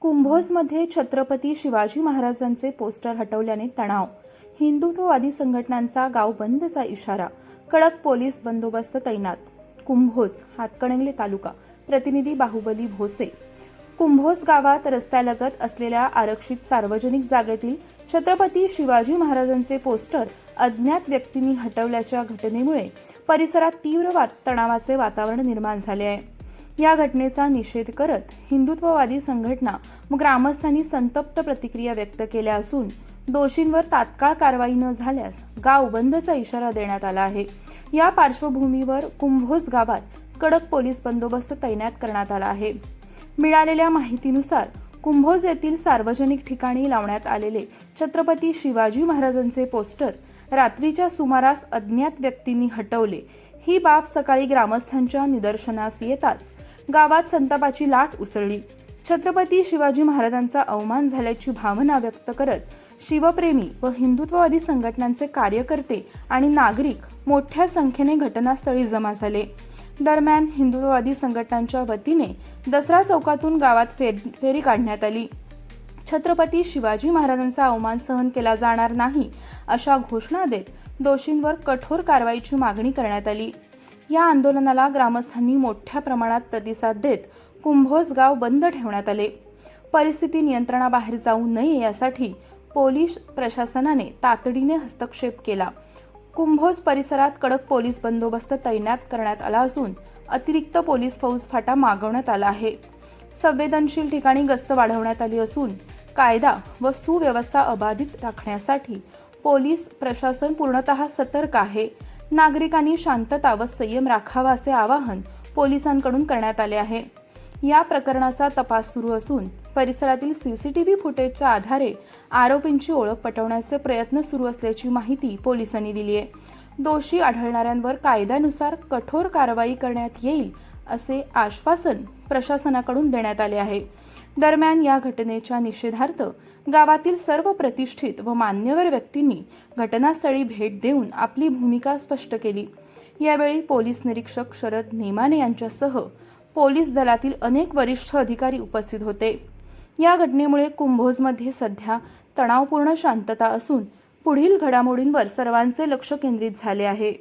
कुंभोजमध्ये छत्रपती शिवाजी महाराजांचे पोस्टर हटवल्याने तणाव. हिंदुत्ववादी संघटनांचा गाव बंदचा इशारा. कडक पोलीस बंदोबस्त तैनात. कुंभोज, हातकणंगले तालुका. प्रतिनिधी बाहुबली भोसे. कुंभोज गावात रस्त्यालगत असलेल्या आरक्षित सार्वजनिक जागेतील छत्रपती शिवाजी महाराजांचे पोस्टर अज्ञात व्यक्तींनी हटवल्याच्या घटनेमुळे परिसरात तीव्र तणावाचे वातावरण निर्माण झाले आहे. या घटनेचा निषेध करत हिंदुत्ववादी संघटना व ग्रामस्थांनी संतप्त प्रतिक्रिया व्यक्त केल्या असून दोषींवर तात्काळ कारवाई न झाल्यास गाव बंदचा इशारा देण्यात आला आहे. या पार्श्वभूमीवर कुंभोज गावात कडक पोलीस बंदोबस्त तैनात करण्यात आला आहे. मिळालेल्या माहितीनुसार कुंभोज येथील सार्वजनिक ठिकाणी लावण्यात आलेले छत्रपती शिवाजी महाराजांचे पोस्टर रात्रीच्या सुमारास अज्ञात व्यक्तींनी हटवले. ही बाब सकाळी ग्रामस्थांच्या निदर्शनास येताच गावात संतापाची लाट उसळली. छत्रपती शिवाजी महाराजांचा अवमान झाल्याची भावना व्यक्त करत शिवप्रेमी व हिंदुत्ववादी संघटनांचे कार्यकर्ते आणि नागरिक मोठ्या संख्येने घटनास्थळी जमा झाले. दरम्यान हिंदुत्ववादी संघटनांच्या वतीने दसरा चौकातून गावात फेरी काढण्यात आली. छत्रपती शिवाजी महाराजांचा अवमान सहन केला जाणार नाही अशा घोषणा देत दोषींवर कठोर कारवाईची मागणी करण्यात आली. या आंदोलनाला ग्रामस्थांनी मोठ्या प्रमाणात प्रतिसाद देत कुंभोज गाव बंद ठेवण्यात आले. परिस्थिती नियंत्रणाबाहेर जाऊ नये यासाठी पोलीस प्रशासनाने तातडीने हस्तक्षेप केला. कुंभोज परिसरात कडक पोलीस बंदोबस्त तैनात करण्यात आला असून अतिरिक्त पोलीस फौज फाटा मागवण्यात आला आहे. संवेदनशील ठिकाणी गस्त वाढवण्यात आली असून कायदा व सुव्यवस्था अबाधित राखण्यासाठी पोलीस प्रशासन पूर्णतः सतर्क आहे. नागरिकांनी शांतता व संयम राखावा असे आवाहन पोलिसांकडून करण्यात आले आहे. या प्रकरणाचा तपास सुरू असून परिसरातील सीसीटीव्ही फुटेजच्या आधारे आरोपींची ओळख पटवण्याचे प्रयत्न सुरू असल्याची माहिती पोलिसांनी दिली आहे. दोषी आढळणाऱ्यांवर कायद्यानुसार कठोर कारवाई करण्यात येईल असे आश्वासन प्रशासनाकडून देण्यात आले आहे. दरम्यान या घटनेच्या निषेधार्थ गावातील सर्व प्रतिष्ठित व मान्यवर व्यक्तींनी घटनास्थळी भेट देऊन आपली भूमिका स्पष्ट केली. यावेळी पोलीस निरीक्षक शरद नेमाने यांच्यासह पोलीस दलातील अनेक वरिष्ठ अधिकारी उपस्थित होते. या घटनेमुळे कुंभोजमध्ये सध्या तणावपूर्ण शांतता असून पुढील घडामोडींवर सर्वांचे लक्ष केंद्रित झाले आहे.